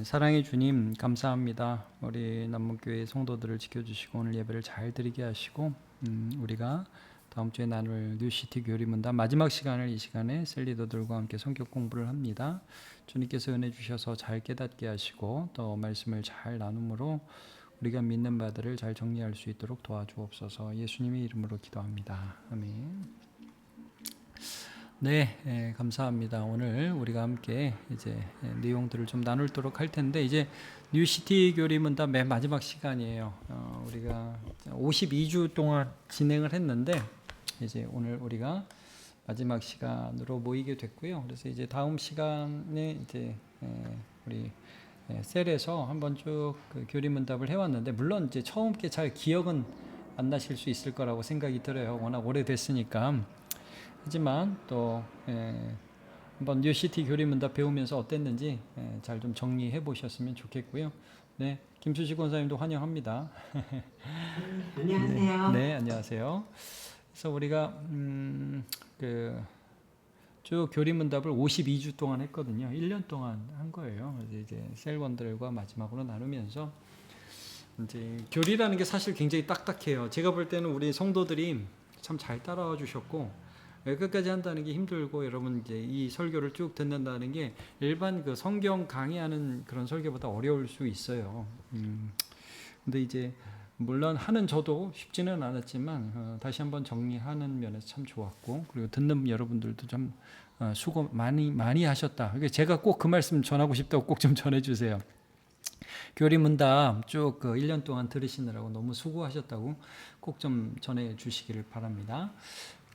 사랑의 주님 감사합니다. 우리 남문교회 성도들을 지켜주시고 오늘 예배를 잘 드리게 하시고 우리가 다음 주에 나눌 뉴시티 교리문답 마지막 시간을 이 시간에 셀리더들과 함께 성경 공부를 합니다. 주님께서 은혜 주셔서 잘 깨닫게 하시고 또 말씀을 잘 나눔으로 우리가 믿는 바들을 잘 정리할 수 있도록 도와주옵소서. 예수님의 이름으로 기도합니다. 아멘. 네, 감사합니다. 오늘 우리가 함께 이제 내용들을 좀 나누도록 할 텐데 이제 뉴시티 교리문답 맨 마지막 시간이에요. 우리가 52주 동안 진행을 했는데 이제 오늘 우리가 마지막 시간으로 모이게 됐고요. 그래서 이제 다음 시간에 이제 우리 셀에서 한번 쭉 그 교리문답을 해왔는데 물론 이제 처음 게 잘 기억은 안 나실 수 있을 거라고 생각이 들어요. 워낙 오래됐으니까. 하지만 또 한번 뉴시티 교리문답 배우면서 어땠는지 잘 좀 정리해 보셨으면 좋겠고요. 네, 김수지 권사님도 환영합니다. 안녕하세요. 네, 안녕하세요. 그래서 우리가 쭉 교리문답을 52주 동안 했거든요. 1년 동안 한 거예요. 그래서 이제 셀원들과 마지막으로 나누면서 이제 교리라는 게 사실 굉장히 딱딱해요. 제가 볼 때는 우리 성도들이 참 잘 따라와 주셨고. 끝까지 한다는 게 힘들고 여러분 이제 이 설교를 쭉 듣는다는 게 일반 그 성경 강의하는 그런 설교보다 어려울 수 있어요. 근데 이제 물론 하는 저도 쉽지는 않았지만 다시 한번 정리하는 면에서 참 좋았고 그리고 듣는 여러분들도 좀 수고 많이 하셨다. 제가 꼭 그 말씀 전하고 싶다고 꼭 좀 전해주세요. 교리문답 쭉 그 1년 동안 들으시느라고 너무 수고하셨다고 꼭 좀 전해 주시기를 바랍니다.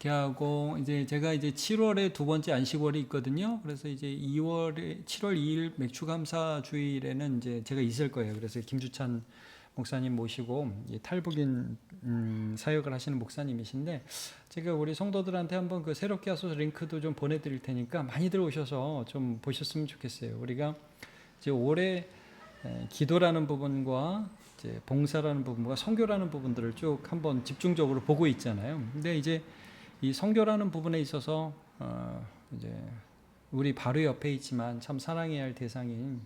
하고 이제 제가 이제 7월에 두 번째 안식월이 있거든요. 그래서 이제 7월 2일 맥주감사 주일에는 이제 제가 있을 거예요. 그래서 김주찬 목사님 모시고 탈북인 사역을 하시는 목사님이신데 제가 우리 성도들한테 한번 그 새롭게 하소서 링크도 좀 보내드릴 테니까 많이들 오셔서 좀 보셨으면 좋겠어요. 우리가 이제 올해 기도라는 부분과 이제 봉사라는 부분과 선교라는 부분들을 쭉 한번 집중적으로 보고 있잖아요. 근데 이제 이 선교라는 부분에 있어서 이제 우리 바로 옆에 있지만 참 사랑해야 할 대상인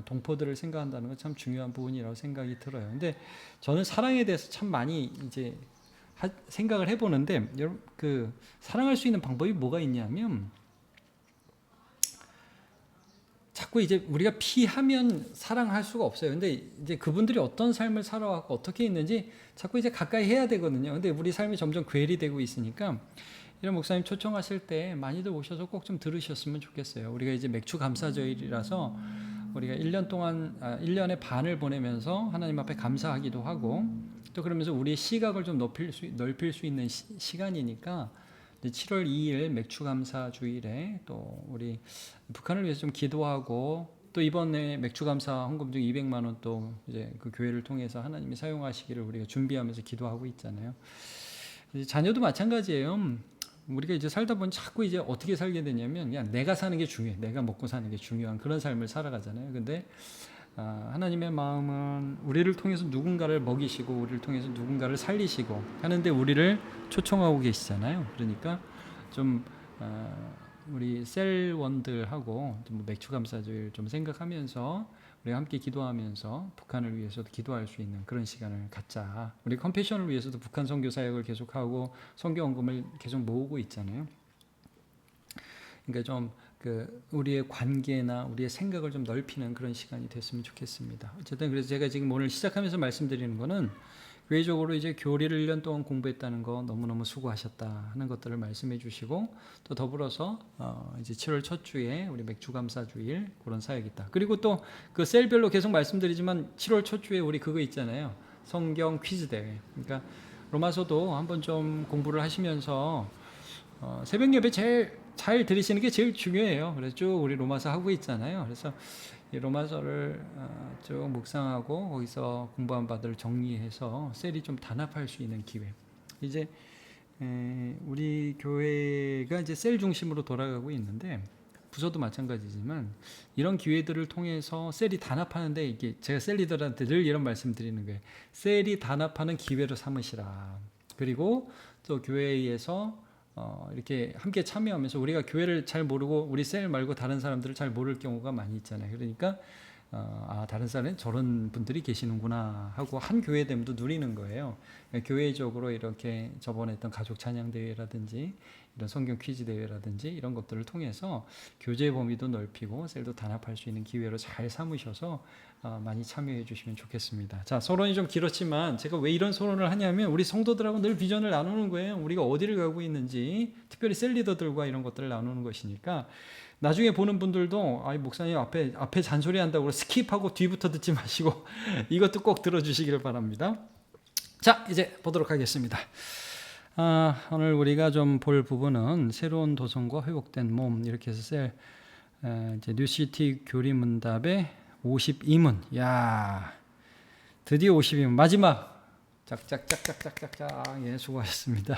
동포들을 생각한다는 건 참 중요한 부분이라고 생각이 들어요. 근데 저는 사랑에 대해서 참 많이 이제 생각을 해보는데 여러분 그 사랑할 수 있는 방법이 뭐가 있냐면 자꾸 이제 우리가 피하면 사랑할 수가 없어요. 근데 이제 그분들이 어떤 삶을 살아왔고 어떻게 있는지 자꾸 이제 가까이 해야 되거든요. 근데 우리 삶이 점점 괴리되고 있으니까 이런 목사님 초청하실 때 많이들 오셔서 꼭 좀 들으셨으면 좋겠어요. 우리가 이제 맥주 감사절이라서 우리가 1년 동안 1년의 반을 보내면서 하나님 앞에 감사하기도 하고 또 그러면서 우리의 시각을 좀 넓힐 수 있는 시간이니까 7월 2일 맥주감사 주일에 또 우리 북한을 위해서 좀 기도하고 또 이번에 맥주감사 헌금 중 200만 원 또 이제 그 교회를 통해서 하나님이 사용하시기를 우리가 준비하면서 기도하고 있잖아요. 자녀도 마찬가지예요. 우리가 이제 살다 보니 자꾸 이제 어떻게 살게 되냐면 그냥 내가 사는 게 중요해. 내가 먹고 사는 게 중요한 그런 삶을 살아가잖아요. 근데 하나님의 마음은 우리를 통해서 누군가를 먹이시고 우리를 통해서 누군가를 살리시고 하는데 우리를 초청하고 계시잖아요. 그러니까 좀 우리 셀원들하고 좀 맥주감사주일 좀 생각하면서 우리가 함께 기도하면서 북한을 위해서도 기도할 수 있는 그런 시간을 갖자. 우리 컴패션을 위해서도 북한 선교 사역을 계속하고 선교 헌금을 계속 모으고 있잖아요. 그러니까 좀 우리의 관계나 우리의 생각을 좀 넓히는 그런 시간이 됐으면 좋겠습니다. 어쨌든 그래서 제가 지금 오늘 시작하면서 말씀드리는 거는 교회적으로 이제 교리를 1년 동안 공부했다는 거 너무너무 수고하셨다 하는 것들을 말씀해 주시고 또 더불어서 이제 7월 첫 주에 우리 맥주감사 주일 그런 사역이 있다. 그리고 또 그 셀별로 계속 말씀드리지만 7월 첫 주에 우리 그거 있잖아요. 성경 퀴즈 대회. 그러니까 로마서도 한번 좀 공부를 하시면서 새벽 예배 제일 잘 들으시는 게 제일 중요해요. 그래서 쭉 우리 로마서 하고 있잖아요. 그래서 이 로마서를 쭉 묵상하고 거기서 공부한 바들을 정리해서 셀이 좀 단합할 수 있는 기회. 이제 우리 교회가 이제 셀 중심으로 돌아가고 있는데 부서도 마찬가지지만 이런 기회들을 통해서 셀이 단합하는데 이게 제가 셀 리더한테 늘 이런 말씀 드리는 거예요. 셀이 단합하는 기회로 삼으시라. 그리고 또 교회에서 이렇게 함께 참여하면서 우리가 교회를 잘 모르고 우리 셀 말고 다른 사람들을 잘 모를 경우가 많이 있잖아요. 그러니까 다른 사람은 저런 분들이 계시는구나 하고 한 교회됨도 누리는 거예요. 교회적으로 이렇게 저번에 했던 가족 찬양 대회라든지 이런 성경 퀴즈 대회라든지 이런 것들을 통해서 교제 범위도 넓히고 셀도 단합할 수 있는 기회로 잘 삼으셔서 많이 참여해 주시면 좋겠습니다. 자, 서론이 좀 길었지만 제가 왜 이런 서론을 하냐면 우리 성도들하고 늘 비전을 나누는 거예요. 우리가 어디를 가고 있는지, 특별히 셀 리더들과 이런 것들을 나누는 것이니까 나중에 보는 분들도 목사님 앞에 잔소리 한다고 스킵하고 뒤부터 듣지 마시고 이것도 꼭 들어주시기를 바랍니다. 자, 이제 보도록 하겠습니다. 오늘 우리가 좀 볼 부분은 새로운 도성과 회복된 몸, 이렇게 해서 이제 뉴시티 교리문답의 52문. 야, 드디어 52문 마지막. 짝짝짝짝짝짝짝. 예, 수고하셨습니다.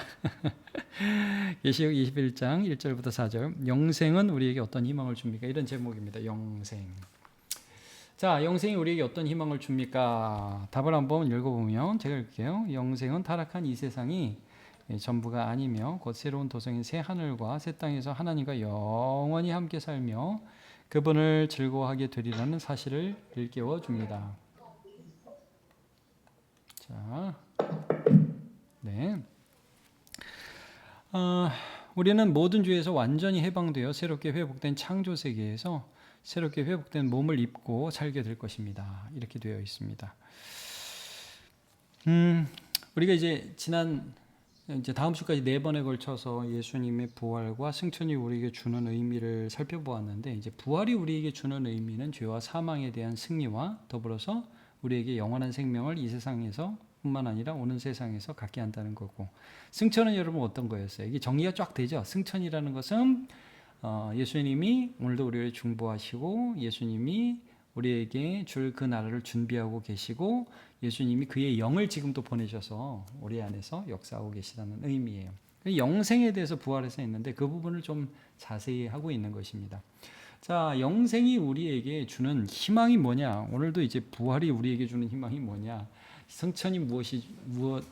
계시록 21장 1절부터 4절. 영생은 우리에게 어떤 희망을 줍니까? 이런 제목입니다. 영생. 자, 영생이 우리에게 어떤 희망을 줍니까? 답을 한번 읽어보면 제가 읽을게요. 영생은 타락한 이 세상이 전부가 아니며 곧 새로운 도성인 새 하늘과 새 땅에서 하나님과 영원히 함께 살며 그분을 즐거워하게 되리라는 사실을 일깨워 줍니다. 자, 네. 우리는 모든 죄에서 완전히 해방되어 새롭게 회복된 창조 세계에서 새롭게 회복된 몸을 입고 살게 될 것입니다. 이렇게 되어 있습니다. 우리가 이제 다음 주까지 4번에 걸쳐서 예수님의 부활과 승천이 우리에게 주는 의미를 살펴보았는데, 이제 부활이 우리에게 주는 의미는 죄와 사망에 대한 승리와 더불어서 우리에게 영원한 생명을 이 세상에서 뿐만 아니라 오는 세상에서 갖게 한다는 거고, 승천은 여러분 어떤 거였어요? 이게 정리가 쫙 되죠. 승천이라는 것은 예수님이 오늘도 우리를 중보하시고 예수님이 우리에게 줄 그 나라를 준비하고 계시고 예수님이 그의 영을 지금도 보내셔서 우리 안에서 역사하고 계시다는 의미예요. 영생에 대해서 부활해서 있는데 그 부분을 좀 자세히 하고 있는 것입니다. 자, 영생이 우리에게 주는 희망이 뭐냐? 오늘도 이제 부활이 우리에게 주는 희망이 뭐냐? 승천이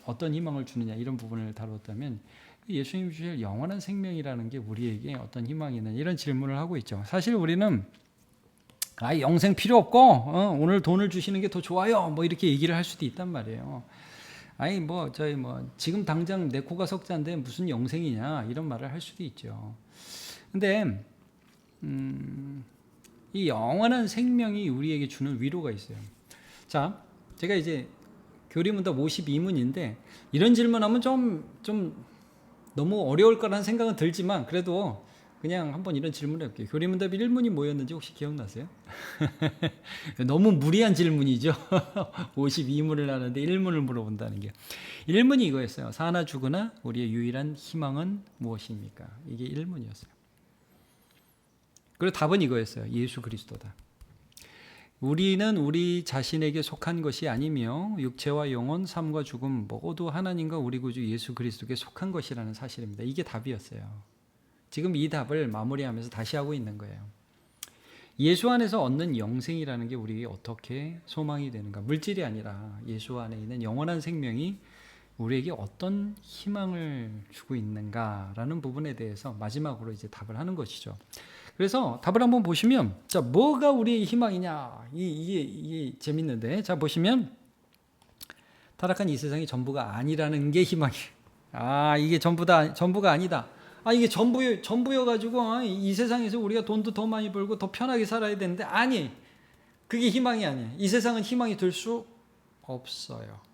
어떤 희망을 주느냐? 이런 부분을 다뤘다면 예수님 주실 영원한 생명이라는 게 우리에게 어떤 희망이 있느냐? 이런 질문을 하고 있죠. 사실 우리는 영생 필요 없고 오늘 돈을 주시는 게 더 좋아요. 뭐 이렇게 얘기를 할 수도 있단 말이에요. 지금 당장 내 코가 석자인데 무슨 영생이냐 이런 말을 할 수도 있죠. 근데 이 영원한 생명이 우리에게 주는 위로가 있어요. 자, 제가 이제 교리문답 52문인데 이런 질문하면 좀 너무 어려울 거라는 생각은 들지만 그래도 그냥 한번 이런 질문을 해볼게요. 교리문답 1문이 뭐였는지 혹시 기억나세요? 너무 무리한 질문이죠. 52문을 하는데 1문을 물어본다는 게. 1문이 이거였어요. 사나 죽으나 우리의 유일한 희망은 무엇입니까? 이게 1문이었어요. 그리고 답은 이거였어요. 예수 그리스도다. 우리는 우리 자신에게 속한 것이 아니며 육체와 영혼, 삶과 죽음 모두 하나님과 우리 구주 예수 그리스도께 속한 것이라는 사실입니다. 이게 답이었어요. 지금 이 답을 마무리하면서 다시 하고 있는 거예요. 예수 안에서 얻는 영생이라는 게 우리에게 어떻게 소망이 되는가? 물질이 아니라 예수 안에 있는 영원한 생명이 우리에게 어떤 희망을 주고 있는가라는 부분에 대해서 마지막으로 이제 답을 하는 것이죠. 그래서 답을 한번 보시면, 자, 뭐가 우리의 희망이냐? 이게 재밌는데, 자, 보시면, 타락한 이 세상이 전부가 아니라는 게 희망이에요. 이게 전부가 아니다. 이게 전부여가지고, 이 세상에서 우리가 돈도 더 많이 벌고 더 편하게 살아야 되는데, 아니, 그게 희망이 아니에요. 이 세상은 희망이 될 수 없어요.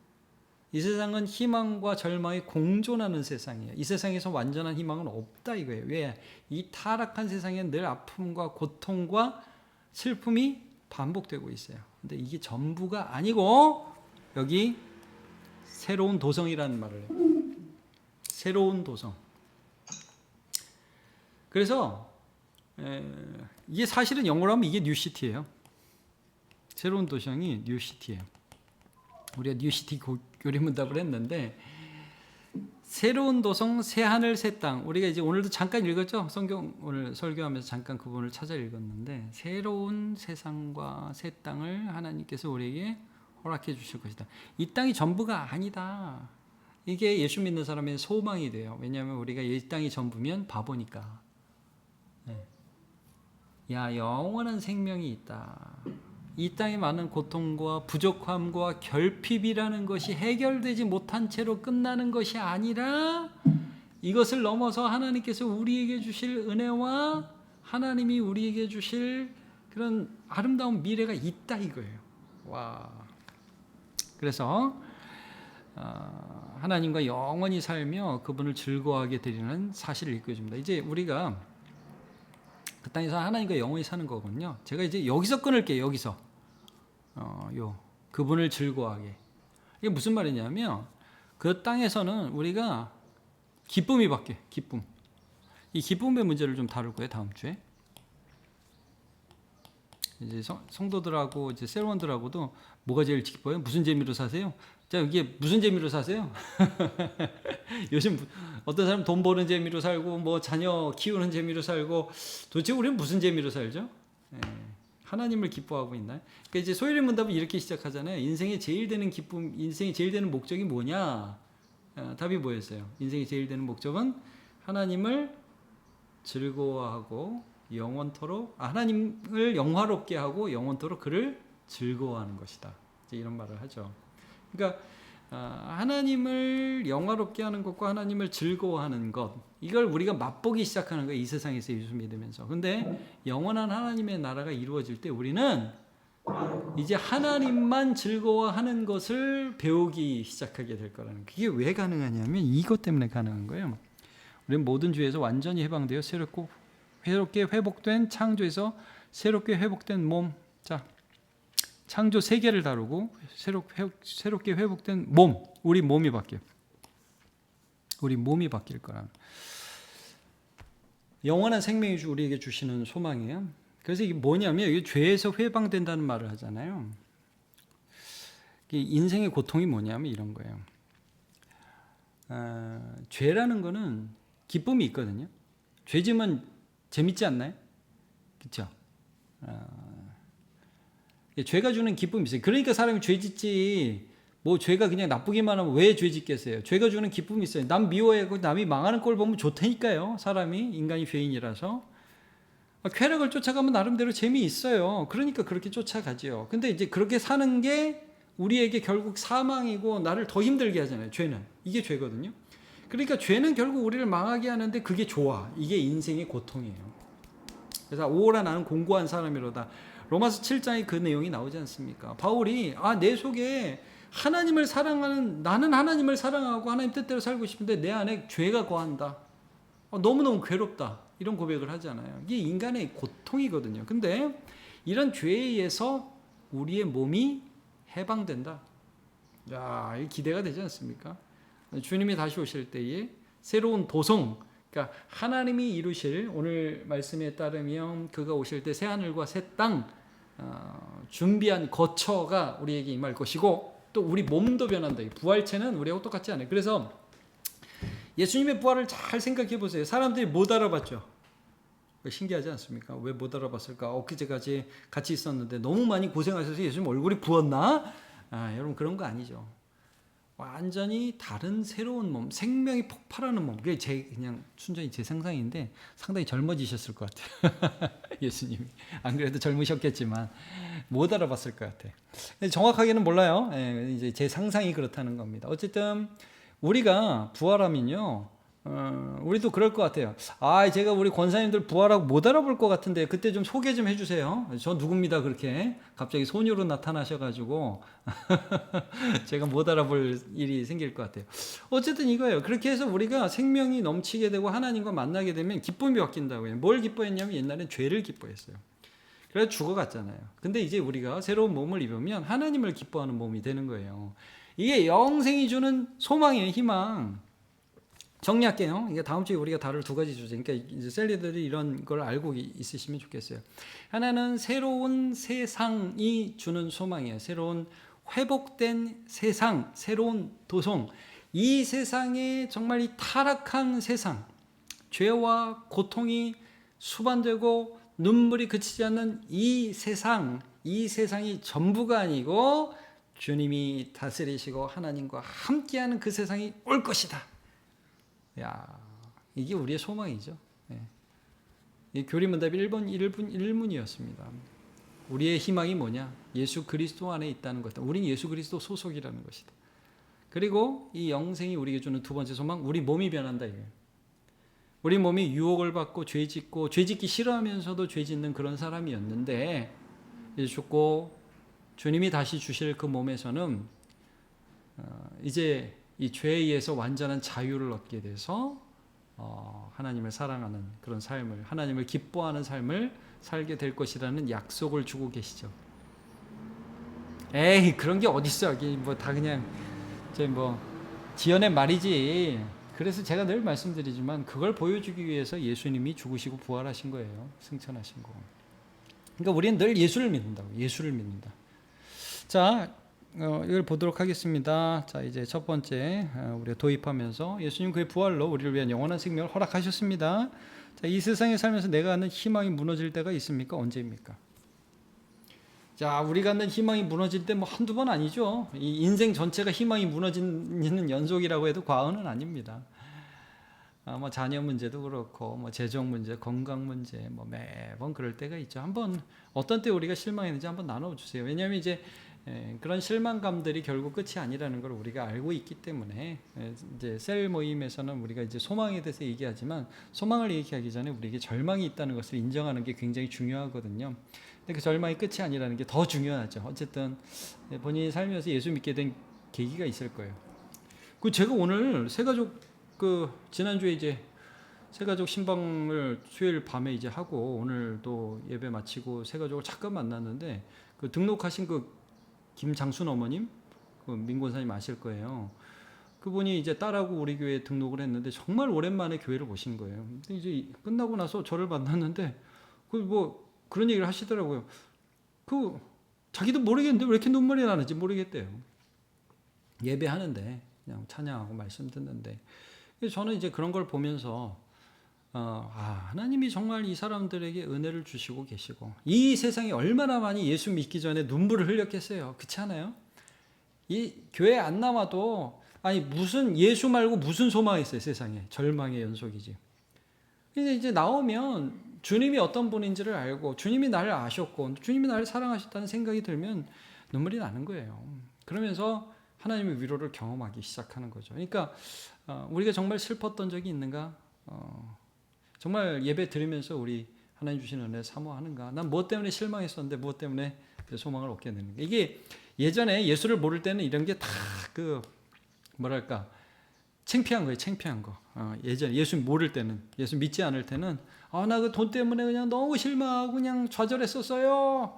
이 세상은 희망과 절망이 공존하는 세상이에요. 이 세상에서 완전한 희망은 없다 이거예요. 왜? 이 타락한 세상에 늘 아픔과 고통과 슬픔이 반복되고 있어요. 근데 이게 전부가 아니고 여기 새로운 도성이라는 말을 해요. 새로운 도성. 그래서 이게 사실은 영어로 하면 이게 뉴시티예요. 새로운 도성이 뉴시티예요. 우리가 뉴시티 교리문답을 했는데 새로운 도성, 새 하늘, 새 땅. 우리가 이제 오늘도 잠깐 읽었죠? 성경 오늘 설교하면서 잠깐 그 부분을 찾아 읽었는데 새로운 세상과 새 땅을 하나님께서 우리에게 허락해 주실 것이다. 이 땅이 전부가 아니다. 이게 예수 믿는 사람의 소망이 돼요. 왜냐하면 우리가 이 땅이 전부면 바보니까. 야, 영원한 생명이 있다. 이 땅의 많은 고통과 부족함과 결핍이라는 것이 해결되지 못한 채로 끝나는 것이 아니라 이것을 넘어서 하나님께서 우리에게 주실 은혜와 하나님이 우리에게 주실 그런 아름다운 미래가 있다 이거예요. 와. 그래서 하나님과 영원히 살며 그분을 즐거워하게 되리는 사실을 일깨워줍니다. 이제 우리가 그 땅에서 하나님과 영원히 사는 거거든요. 제가 이제 여기서 끊을게요. 여기서 그분을 즐거워하게. 이게 무슨 말이냐면 그 땅에서는 우리가 기쁨이 밖에 기쁨. 이 기쁨의 문제를 좀 다룰 거예요. 다음 주에. 이제 성도들하고 이제 세로원들하고도 뭐가 제일 기뻐요? 무슨 재미로 사세요? 자, 이게 무슨 재미로 사세요? 요즘 어떤 사람 돈 버는 재미로 살고 뭐 자녀 키우는 재미로 살고 도대체 우리는 무슨 재미로 살죠? 하나님을 기뻐하고 있나요? 그러니까 이제 소율의 문답은 이렇게 시작하잖아요. 인생에 제일 되는 기쁨, 인생에 제일 되는 목적이 뭐냐? 답이 뭐였어요? 인생에 제일 되는 목적은 하나님을 즐거워하고 영원토록 하나님을 영화롭게 하고 영원토록 그를 즐거워하는 것이다. 이런 말을 하죠. 그러니까 하나님을 영화롭게 하는 것과 하나님을 즐거워하는 것 이걸 우리가 맛보기 시작하는 거예요. 이 세상에서 예수 믿으면서. 근데 영원한 하나님의 나라가 이루어질 때 우리는 이제 하나님만 즐거워하는 것을 배우기 시작하게 될 거라는 그게 왜 가능하냐면 이것 때문에 가능한 거예요. 우리는 모든 죄에서 완전히 해방되어 새롭게 회복된 창조에서 새롭게 회복된 몸. 자, 창조 세계를 다루고 새롭게 회복된 몸. 우리 몸이 바뀌어요. 우리 몸이 바뀔 거라는. 영원한 생명이 우리에게 주시는 소망이에요. 그래서 이게 뭐냐면 이게 죄에서 해방된다는 말을 하잖아요. 인생의 고통이 뭐냐면 이런 거예요. 죄라는 거는 기쁨이 있거든요. 죄 지면 재밌지 않나요? 그렇죠? 죄가 주는 기쁨이 있어요. 그러니까 사람이 죄 짓지 뭐 죄가 그냥 나쁘기만 하면 왜 죄 짓겠어요? 죄가 주는 기쁨이 있어요. 남 미워하고 남이 망하는 꼴 보면 좋다니까요. 사람이 인간이 죄인이라서 쾌락을 쫓아가면 나름대로 재미있어요. 그러니까 그렇게 쫓아가지요. 근데 이제 그렇게 사는 게 우리에게 결국 사망이고 나를 더 힘들게 하잖아요. 죄는. 이게 죄거든요. 그러니까 죄는 결국 우리를 망하게 하는데 그게 좋아. 이게 인생의 고통이에요. 그래서 오라 나는 공고한 사람이로다. 로마서 7장에 그 내용이 나오지 않습니까? 바울이 내 속에 하나님을 사랑하는 나는 하나님을 사랑하고 하나님 뜻대로 살고 싶은데 내 안에 죄가 거한다. 너무너무 괴롭다. 이런 고백을 하잖아요. 이게 인간의 고통이거든요. 근데 이런 죄에 의해서 우리의 몸이 해방된다. 야, 이 기대가 되지 않습니까? 주님이 다시 오실 때에 새로운 도성, 그러니까 하나님이 이루실 오늘 말씀에 따르면 그가 오실 때 새 하늘과 새 땅 준비한 거처가 우리에게 임할 것이고 또 우리 몸도 변한다. 부활체는 우리하고 똑같지 않아요. 그래서 예수님의 부활을 잘 생각해 보세요. 사람들이 못 알아봤죠. 신기하지 않습니까? 왜 못 알아봤을까? 엊그제까지 같이 있었는데 너무 많이 고생하셔서 예수님 얼굴이 부었나? 여러분 그런 거 아니죠. 완전히 다른 새로운 몸, 생명이 폭발하는 몸. 그게 그냥 순전히 제 상상인데 상당히 젊어지셨을 것 같아요. 예수님이. 안 그래도 젊으셨겠지만 못 알아봤을 것 같아요. 정확하게는 몰라요. 이제 제 상상이 그렇다는 겁니다. 어쨌든 우리가 부활하면요. 우리도 그럴 것 같아요. 제가 우리 권사님들 부활하고 못 알아볼 것 같은데 그때 좀 소개 좀 해주세요. 저 누굽니다. 그렇게 갑자기 소녀로 나타나셔가지고 제가 못 알아볼 일이 생길 것 같아요. 어쨌든 이거예요. 그렇게 해서 우리가 생명이 넘치게 되고 하나님과 만나게 되면 기쁨이 바뀐다고요. 뭘 기뻐했냐면 옛날엔 죄를 기뻐했어요. 그래서 죽어갔잖아요. 근데 이제 우리가 새로운 몸을 입으면 하나님을 기뻐하는 몸이 되는 거예요. 이게 영생이 주는 소망이에요. 희망. 정리할게요. 이게 다음 주에 우리가 다룰 두 가지 주제. 그러니까 이제 셀리들이 이런 걸 알고 있으시면 좋겠어요. 하나는 새로운 세상이 주는 소망이에요. 새로운 회복된 세상, 새로운 도성. 이 세상에 정말 이 타락한 세상, 죄와 고통이 수반되고 눈물이 그치지 않는 이 세상이 전부가 아니고 주님이 다스리시고 하나님과 함께하는 그 세상이 올 것이다. 야, 이게 우리의 소망이죠. 이 교리문답 1문이었습니다. 우리의 희망이 뭐냐? 예수 그리스도 안에 있다는 것이다. 우린 예수 그리스도 소속이라는 것이다. 그리고 이 영생이 우리에게 주는 두 번째 소망, 우리 몸이 변한다 이거예요. 우리 몸이 유혹을 받고 죄짓기 싫어하면서도 죄짓는 그런 사람이었는데 이제 죽고 주님이 다시 주실 그 몸에서는 이제 이 죄에 의해서 완전한 자유를 얻게 돼서 하나님을 사랑하는 그런 삶을, 하나님을 기뻐하는 삶을 살게 될 것이라는 약속을 주고 계시죠. 에이, 그런 게 어딨어. 뭐 다 그냥 지어낸 말이지. 그래서 제가 늘 말씀드리지만 그걸 보여주기 위해서 예수님이 죽으시고 부활하신 거예요. 승천하신 거. 그러니까 우리는 늘 예수를 믿는다고. 예수를 믿는다. 자, 이걸 보도록 하겠습니다. 자, 이제 첫 번째 우리가 도입하면서 예수님 그의 부활로 우리를 위한 영원한 생명을 허락하셨습니다. 자, 이 세상에 살면서 내가 갖는 희망이 무너질 때가 있습니까? 언제입니까? 자, 우리가 갖는 희망이 무너질 때 뭐 한두 번 아니죠. 이 인생 전체가 희망이 무너지는 연속이라고 해도 과언은 아닙니다. 뭐 자녀 문제도 그렇고, 뭐 재정 문제, 건강 문제, 뭐 매번 그럴 때가 있죠. 한번 어떤 때 우리가 실망했는지 한번 나눠주세요. 왜냐하면 이제 그런 실망감들이 결국 끝이 아니라는 걸 우리가 알고 있기 때문에 이제 셀 모임에서는 우리가 이제 소망에 대해서 얘기하지만 소망을 얘기하기 전에 우리에게 절망이 있다는 것을 인정하는 게 굉장히 중요하거든요. 근데 그 절망이 끝이 아니라는 게 더 중요하죠. 어쨌든 본인이 살면서 예수 믿게 된 계기가 있을 거예요. 그 제가 오늘 새가족 지난주에 이제 새가족 신방을 수요일 밤에 이제 하고 오늘도 예배 마치고 새가족을 잠깐 만났는데 그 등록하신 김장순 어머님, 민권사님 아실 거예요. 그분이 이제 딸하고 우리 교회에 등록을 했는데 정말 오랜만에 교회를 오신 거예요. 근데 이제 끝나고 나서 저를 만났는데 그런 얘기를 하시더라고요. 자기도 모르겠는데 왜 이렇게 눈물이 나는지 모르겠대요. 예배하는데 그냥 찬양하고 말씀 듣는데 저는 이제 그런 걸 보면서 하나님이 정말 이 사람들에게 은혜를 주시고 계시고 이 세상에 얼마나 많이 예수 믿기 전에 눈물을 흘렸겠어요. 그렇지 않아요? 이 교회 안 남아도 무슨 예수 말고 무슨 소망이 있어요. 세상에 절망의 연속이지. 근데 이제 나오면 주님이 어떤 분인지를 알고 주님이 나를 아셨고 주님이 나를 사랑하셨다는 생각이 들면 눈물이 나는 거예요. 그러면서 하나님의 위로를 경험하기 시작하는 거죠. 그러니까 우리가 정말 슬펐던 적이 있는가? 정말 예배 드리면서 우리 하나님 주시는 은혜 사모하는가? 난 무엇 때문에 실망했었는데 무엇 때문에 소망을 얻게 되는가? 이게 예전에 예수를 모를 때는 이런 게 다 창피한 거예요. 창피한 거. 예전에 예수 모를 때는, 예수 믿지 않을 때는 나 그 돈 때문에 그냥 너무 실망하고 그냥 좌절했었어요.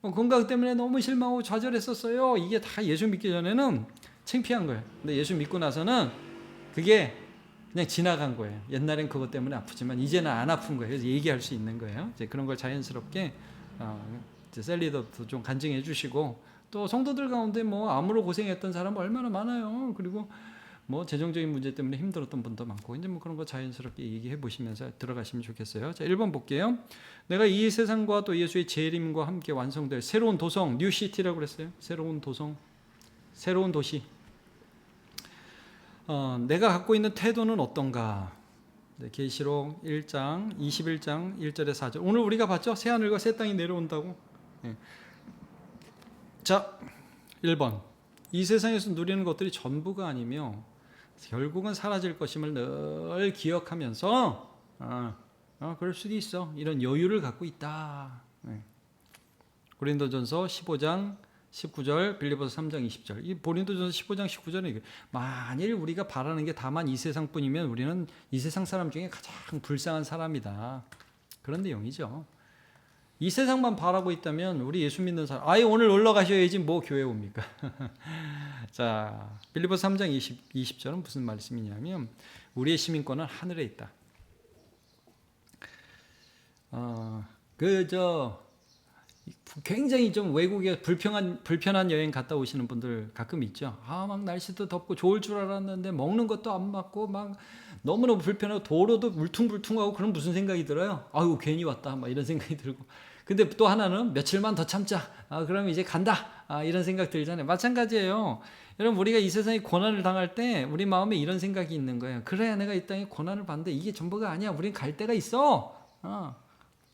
건강 때문에 너무 실망하고 좌절했었어요. 이게 다 예수 믿기 전에는 창피한 거예요. 근데 예수 믿고 나서는 그게 그냥 지나간 거예요. 옛날엔 그것 때문에 아프지만 이제는 안 아픈 거예요. 그래서 얘기할 수 있는 거예요. 이제 그런 걸 자연스럽게 이제 셀리더도 좀 간증해 주시고 또 성도들 가운데 암으로 고생했던 사람 얼마나 많아요. 그리고 재정적인 문제 때문에 힘들었던 분도 많고 이제 그런 거 자연스럽게 얘기해 보시면서 들어가시면 좋겠어요. 자, 1번 볼게요. 내가 이 세상과 또 예수의 재림과 함께 완성될 새로운 도성, 뉴시티라고 그랬어요. 새로운 도성, 새로운 도시. 내가 갖고 있는 태도는 어떤가? 네, 계시록 1장 21장 1절에 4절. 오늘 우리가 봤죠? 새 하늘과 새 땅이 내려온다고. 네. 자, 1번. 이 세상에서 누리는 것들이 전부가 아니며 결국은 사라질 것임을 늘 기억하면서 그럴 수도 있어. 이런 여유를 갖고 있다. 네. 고린도전서 15장 19절, 빌립보서 3장 20절. 이 고린도전서 15장 19절은 만일 우리가 바라는 게 다만 이 세상뿐이면 우리는 이 세상 사람 중에 가장 불쌍한 사람이다. 그런 내용이죠. 이 세상만 바라고 있다면 우리 예수 믿는 사람 아예 오늘 놀러 가셔야지 교회 옵니까? 자, 빌립보서 3장 20절은 무슨 말씀이냐면 우리의 시민권은 하늘에 있다. 굉장히 좀 외국에 불편한 여행 갔다 오시는 분들 가끔 있죠. 막 날씨도 덥고 좋을 줄 알았는데 먹는 것도 안 맞고 막 너무너무 불편하고 도로도 울퉁불퉁하고 그럼 무슨 생각이 들어요? 아유 괜히 왔다 이런 생각이 들고. 근데 또 하나는 며칠만 더 참자. 그러면 이제 간다. 이런 생각 들잖아요. 마찬가지예요. 여러분 우리가 이 세상에 고난을 당할 때 우리 마음에 이런 생각이 있는 거예요. 그래 내가 이 땅에 고난을 받는데 이게 전부가 아니야. 우린 갈 데가 있어.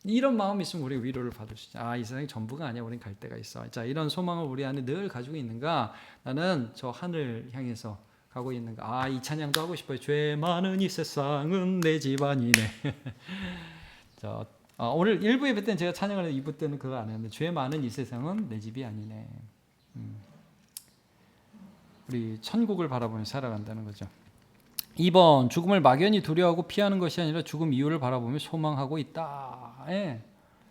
이런 마음이 있으면 우리가 위로를 받을 수 있죠. 아, 이 세상이 전부가 아니야. 우린 갈 데가 있어. 자, 이런 소망을 우리 안에 늘 가지고 있는가? 나는 저 하늘 향해서 가고 있는가? 아, 이 찬양도 하고 싶어요. 죄 많은 이 세상은 내 집안이네. 자, 오늘 1부 예배 때는 제가 찬양을 했는데 2부 때는 그거 안 했는데, 죄 많은 이 세상은 내 집이 아니네. 우리 천국을 바라보며 살아간다는 거죠. 2번, 죽음을 막연히 두려워하고 피하는 것이 아니라 죽음 이후를 바라보며 소망하고 있다. 예.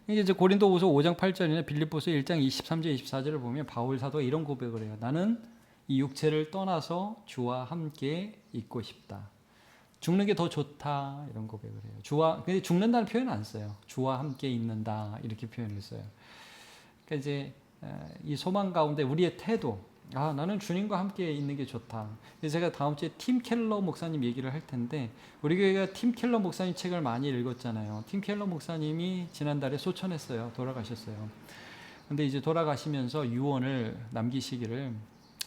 이게 이제 고린도후서 5장 8절이나 빌립보서 1장 23절 24절을 보면 바울 사도가 이런 고백을 해요. 나는 이 육체를 떠나서 주와 함께 있고 싶다. 죽는 게 더 좋다. 이런 고백을 해요. 근데 죽는다는 표현 안 써요. 주와 함께 있는다. 이렇게 표현을 써요. 그러니까 이제 이 소망 가운데 우리의 태도, 나는 주님과 함께 있는 게 좋다. 그래서 제가 다음 주에 팀 켈러 목사님 얘기를 할 텐데, 우리 교회가 팀 켈러 목사님 책을 많이 읽었잖아요. 팀 켈러 목사님이 지난달에 소천했어요. 돌아가셨어요. 근데 이제 돌아가시면서 유언을 남기시기를,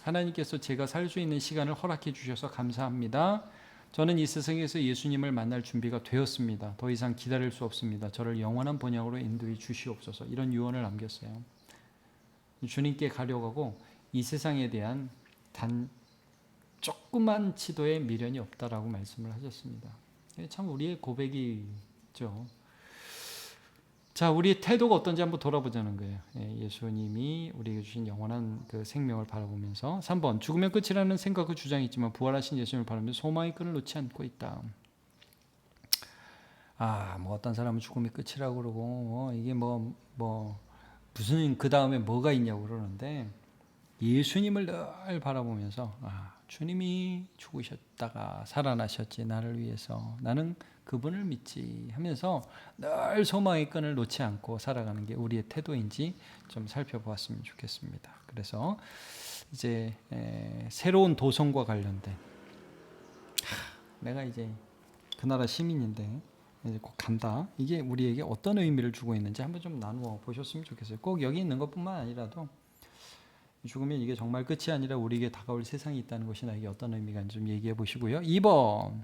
하나님께서 제가 살 수 있는 시간을 허락해 주셔서 감사합니다. 저는 이 세상에서 예수님을 만날 준비가 되었습니다. 더 이상 기다릴 수 없습니다. 저를 영원한 번영으로 인도해 주시옵소서. 이런 유언을 남겼어요. 주님께 가려고 하고 이 세상에 대한 단 조그만 치도의 미련이 없다라고 말씀을 하셨습니다. 참 우리의 고백이죠. 자, 우리의 태도가 어떤지 한번 돌아보자는 거예요. 예수님이 우리에게 주신 영원한 그 생명을 바라보면서. 3번, 죽으면 끝이라는 생각과 주장이 있지만 부활하신 예수님을 바라보면서 소망의 끈을 놓지 않고 있다. 뭐 어떤 사람은 죽음이 끝이라고 그러고 이게 무슨 그 다음에 뭐가 있냐고 그러는데, 예수님을 늘 바라보면서 주님이 죽으셨다가 살아나셨지 나를 위해서, 나는 그분을 믿지 하면서 늘 소망의 끈을 놓지 않고 살아가는 게 우리의 태도인지 좀 살펴보았으면 좋겠습니다. 그래서 이제 새로운 도성과 관련된, 내가 이제 그 나라 시민인데 이제 꼭 간다, 이게 우리에게 어떤 의미를 주고 있는지 한번 좀 나누어 보셨으면 좋겠어요. 꼭 여기 있는 것뿐만 아니라도 죽으면 이게 정말 끝이 아니라 우리에게 다가올 세상이 있다는 것이 나에게 어떤 의미가 있는지 좀 얘기해 보시고요. 2번,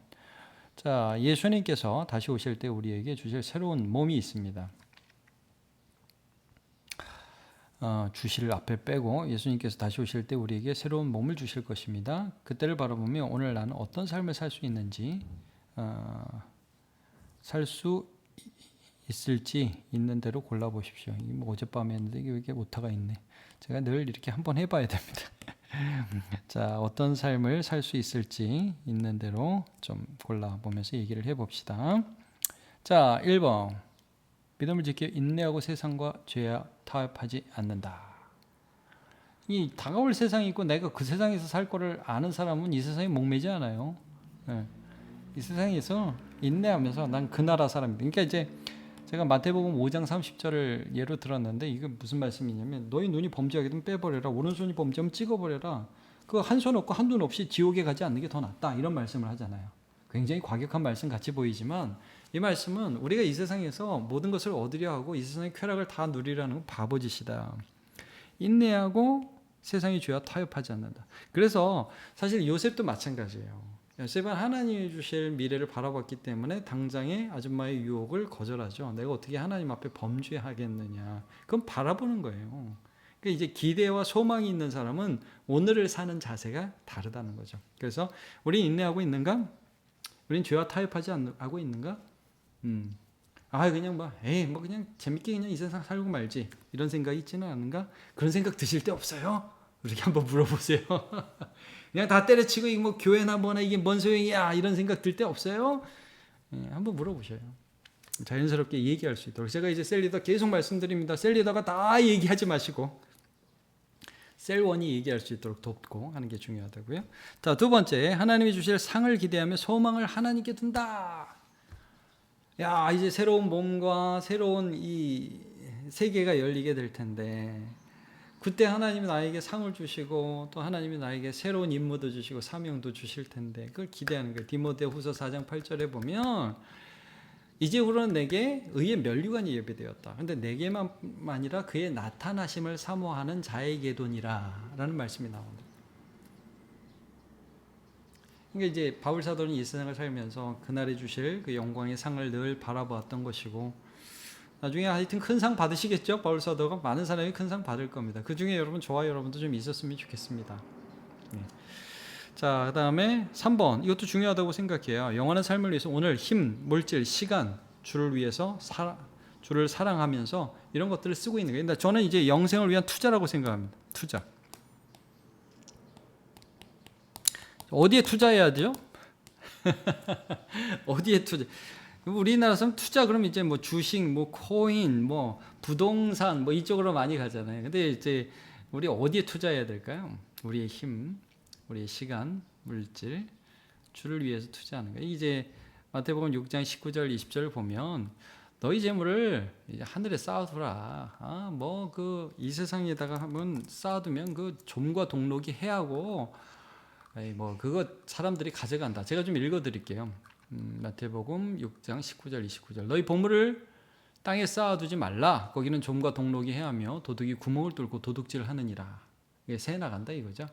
자, 예수님께서 다시 오실 때 우리에게 주실 새로운 몸이 있습니다. 주실 앞에 빼고 예수님께서 다시 오실 때 우리에게 새로운 몸을 주실 것입니다. 그때를 바라보며 오늘 나는 어떤 삶을 살 수 있는지, 살 수 있을지 있는 대로 골라보십시오. 이게 어젯밤에 했는데 이게 왜 이렇게 오타가 있네. 제가 늘 이렇게 한번 해봐야 됩니다. 자, 어떤 삶을 살 수 있을지 있는 대로 좀 골라보면서 얘기를 해봅시다. 자, 1번, 믿음을 지켜 인내하고 세상과 죄에 타협하지 않는다. 이 다가올 세상이 있고 내가 그 세상에서 살 거를 아는 사람은 이 세상에 목매지 않아요. 이 세상에서 인내하면서 난 그 나라 사람이다. 그러니까 이제 제가 마태복음 5장 30절을 예로 들었는데, 이게 무슨 말씀이냐면, 너희 눈이 범죄하게 되면 빼버려라, 오른손이 범죄하면 찍어버려라. 그 한 손 없고 한 눈 없이 지옥에 가지 않는 게 더 낫다, 이런 말씀을 하잖아요. 굉장히 과격한 말씀 같이 보이지만, 이 말씀은 우리가 이 세상에서 모든 것을 얻으려 하고 이 세상의 쾌락을 다 누리라는 건 바보짓이다. 인내하고 세상의 죄와 타협하지 않는다. 그래서 사실 요셉도 마찬가지예요. 요셉은 하나님이 주실 미래를 바라봤기 때문에 당장의 아줌마의 유혹을 거절하죠. 내가 어떻게 하나님 앞에 범죄하겠느냐. 그건 바라보는 거예요. 그러니까 이제 기대와 소망이 있는 사람은 오늘을 사는 자세가 다르다는 거죠. 그래서 우리 인내하고 있는가? 우린 죄와 타협하지 않고 있는가? 그냥 그냥 재밌게 그냥 이 세상 살고 말지, 이런 생각이 있지는 않은가? 그런 생각 드실 때 없어요? 이렇게 한번 물어보세요. 그냥 다 때려치고 이거 교회나 뭐나 이게 뭔 소용이야, 이런 생각 들 때 없어요? 한번 물어보셔요. 자연스럽게 얘기할 수 있도록. 제가 이제 셀리더 계속 말씀드립니다. 셀리더가 다 얘기하지 마시고 셀원이 얘기할 수 있도록 돕고 하는 게 중요하다고요. 자, 두 번째, 하나님이 주실 상을 기대하며 소망을 하나님께 둔다. 이제 새로운 몸과 새로운 이 세계가 열리게 될 텐데, 그때 하나님이 나에게 상을 주시고 또 하나님이 나에게 새로운 임무도 주시고 사명도 주실 텐데, 그걸 기대하는 거예요. 디모데후서 4장 8절에 보면, 이제부로는 내게 의의 면류관이 예비되었다. 그런데 내게만 아니라 그의 나타나심을 사모하는 자에게도니라 라는 말씀이 나옵니다. 그러니까 이제 바울 사도는 이 세상을 살면서 그날에 주실 그 영광의 상을 늘 바라보았던 것이고, 나중에 하여튼 큰 상 받으시겠죠? 바울 사도가 많은 사람이 큰 상 받을 겁니다. 그 중에 여러분 저와 여러분도 좀 있었으면 좋겠습니다. 네. 자, 그 다음에 3번 이것도 중요하다고 생각해요. 영원한 삶을 위해서 오늘 힘, 물질, 시간, 주를 위해서 주를 사랑하면서 이런 것들을 쓰고 있는 거예요. 저는 이제 영생을 위한 투자라고 생각합니다. 투자. 어디에 투자해야죠? 어디에 투자? 우리나라 사람 투자 그러면 이제 뭐 주식, 뭐 코인, 뭐 부동산 뭐 이쪽으로 많이 가잖아요. 근데 이제 우리 어디에 투자해야 될까요? 우리의 힘, 우리의 시간, 물질, 주를 위해서 투자하는 거예요. 이제 마태복음 6장 19절 20절을 보면 너희 재물을 이제 하늘에 쌓아두라. 뭐 그 이 세상에다가 하면 쌓아두면 그 좀과 동록이 해하고 뭐 그거 사람들이 가져간다. 제가 좀 읽어드릴게요. 마태복음 6장 19절 29절 너희 보물을 땅에 쌓아두지 말라. 거기는 좀과 동록이 해하며 도둑이 구멍을 뚫고 도둑질을 하느니라. 이게 새 나간다 이거죠.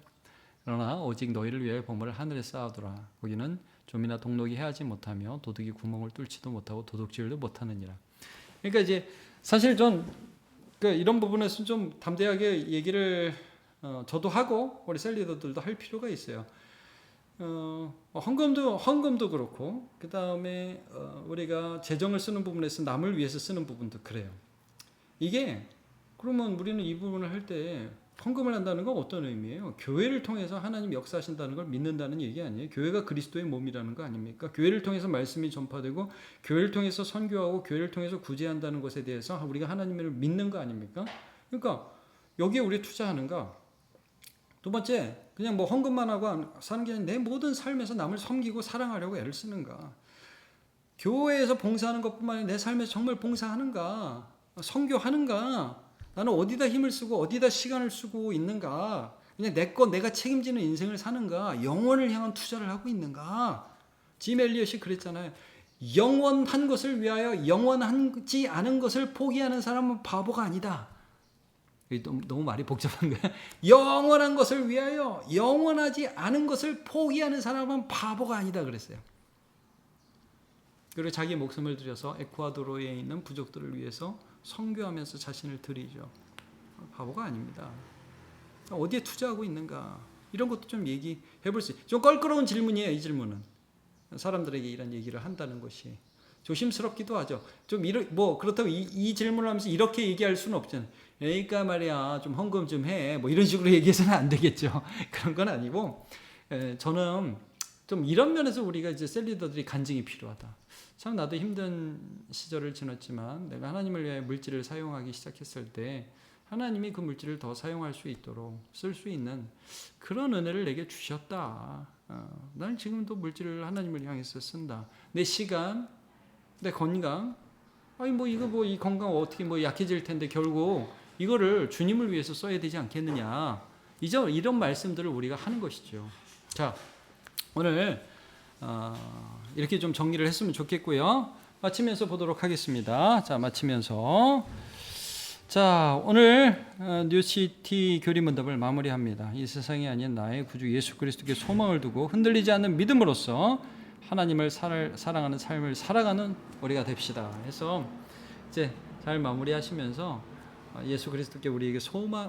그러나 오직 너희를 위하여 보물을 하늘에 쌓아두라. 거기는 좀이나 동록이 해하지 못하며 도둑이 구멍을 뚫지도 못하고 도둑질도 못하느니라. 그러니까 이제 사실 전 이런 부분에서 좀 담대하게 얘기를 저도 하고 우리 셀리더들도 할 필요가 있어요. 헌금도 그렇고 그 다음에 우리가 재정을 쓰는 부분에서 남을 위해서 쓰는 부분도 그래요. 이게 그러면 우리는 이 부분을 할 때 헌금을 한다는 건 어떤 의미예요? 교회를 통해서 하나님 역사하신다는 걸 믿는다는 얘기 아니에요? 교회가 그리스도의 몸이라는 거 아닙니까? 교회를 통해서 말씀이 전파되고 교회를 통해서 선교하고 교회를 통해서 구제한다는 것에 대해서 우리가 하나님을 믿는 거 아닙니까? 그러니까 여기에 우리 투자하는가? 두 번째, 그냥 뭐 헌금만 하고 사는 게 아니라 내 모든 삶에서 남을 섬기고 사랑하려고 애를 쓰는가? 교회에서 봉사하는 것뿐만 아니라 내 삶에서 정말 봉사하는가? 선교하는가? 나는 어디다 힘을 쓰고 어디다 시간을 쓰고 있는가? 그냥 내가 책임지는 인생을 사는가? 영원을 향한 투자를 하고 있는가? 짐 엘리엇이 그랬잖아요. 영원한 것을 위하여 영원하지 않은 것을 포기하는 사람은 바보가 아니다. 너무 말이 복잡한 거야. 영원한 것을 위하여 영원하지 않은 것을 포기하는 사람은 바보가 아니다 그랬어요. 그리고 자기 목숨을 들여서 에콰도르에 있는 부족들을 위해서 선교하면서 자신을 드리죠. 바보가 아닙니다. 어디에 투자하고 있는가? 이런 것도 좀 얘기해 볼 수 있어요. 좀 껄끄러운 질문이에요. 이 질문은. 사람들에게 이런 얘기를 한다는 것이. 조심스럽기도 하죠. 좀 그렇다고 이 질문을 하면서 이렇게 얘기할 수는 없잖아요. 그러니까 말이야 좀 헌금 좀 해. 뭐 이런 식으로 얘기해서는 안 되겠죠. 그런 건 아니고 저는 좀 이런 면에서 우리가 이제 셀리더들이 간증이 필요하다. 참 나도 힘든 시절을 지났지만 내가 하나님을 위해 물질을 사용하기 시작했을 때 하나님이 그 물질을 더 사용할 수 있도록 쓸 수 있는 그런 은혜를 내게 주셨다. 나는 지금도 물질을 하나님을 향해서 쓴다. 내 시간, 내 건강, 이 건강 어떻게 약해질 텐데 결국 이거를 주님을 위해서 써야 되지 않겠느냐. 이런 말씀들을 우리가 하는 것이죠. 자, 오늘 이렇게 좀 정리를 했으면 좋겠고요. 마치면서 보도록 하겠습니다. 자, 오늘 뉴시티 교리문답을 마무리합니다. 이 세상이 아닌 나의 구주 예수 그리스도께 소망을 두고 흔들리지 않는 믿음으로써 하나님을 사랑하는 삶을 살아가는 우리가 됩시다. 해서 이제 잘 마무리하시면서 예수 그리스도께 우리에게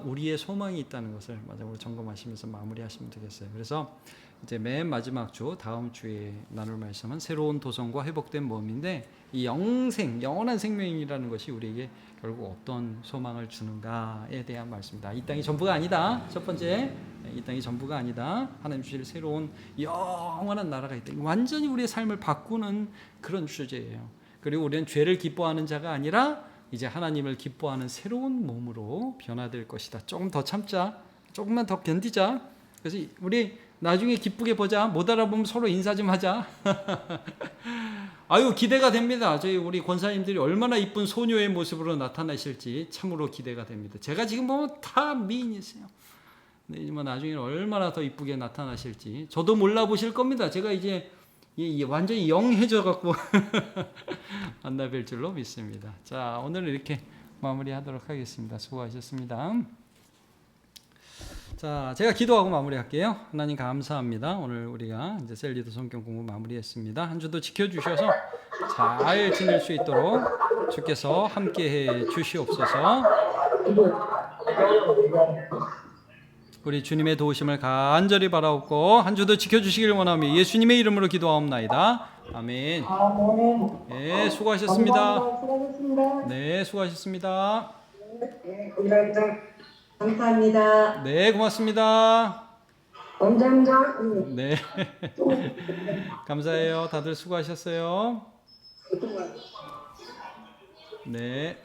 우리의 소망이 있다는 것을 마지막으로 점검하시면서 마무리하시면 되겠어요. 그래서 이제 맨 마지막 주 다음 주에 나눌 말씀은 새로운 도성과 회복된 몸인데 이 영원한 생명이라는 것이 우리에게 결국 어떤 소망을 주는가에 대한 말씀입니다. 이 땅이 전부가 아니다. 첫 번째, 이 땅이 전부가 아니다. 하나님 주실 새로운 영원한 나라가 있다. 완전히 우리의 삶을 바꾸는 그런 주제예요. 그리고 우리는 죄를 기뻐하는 자가 아니라 이제 하나님을 기뻐하는 새로운 몸으로 변화될 것이다. 조금 더 참자. 조금만 더 견디자. 그래서 우리 나중에 기쁘게 보자. 못 알아보면 서로 인사 좀 하자. 아유, 기대가 됩니다. 우리 권사님들이 얼마나 이쁜 소녀의 모습으로 나타나실지 참으로 기대가 됩니다. 제가 지금 보면 다 미인이세요. 근데 나중에는 얼마나 더 이쁘게 나타나실지 저도 몰라보실 겁니다. 제가 이제 완전히 영해져 갖고 만나 뵐 줄로 믿습니다. 자, 오늘은 이렇게 마무리하도록 하겠습니다. 수고하셨습니다. 자, 제가 기도하고 마무리할게요. 하나님 감사합니다. 오늘 우리가 이제 셀리더 성경 공부 마무리했습니다. 한 주도 지켜주셔서 잘 지낼 수 있도록 주께서 함께해 주시옵소서. 우리 주님의 도우심을 간절히 바라옵고 한 주도 지켜주시길 원하며 예수님의 이름으로 기도하옵나이다. 아멘. 네, 수고하셨습니다. 네, 수고하셨습니다. 감사합니다. 네, 고맙습니다. 원장님. 네, 감사해요. 다들 수고하셨어요. 네.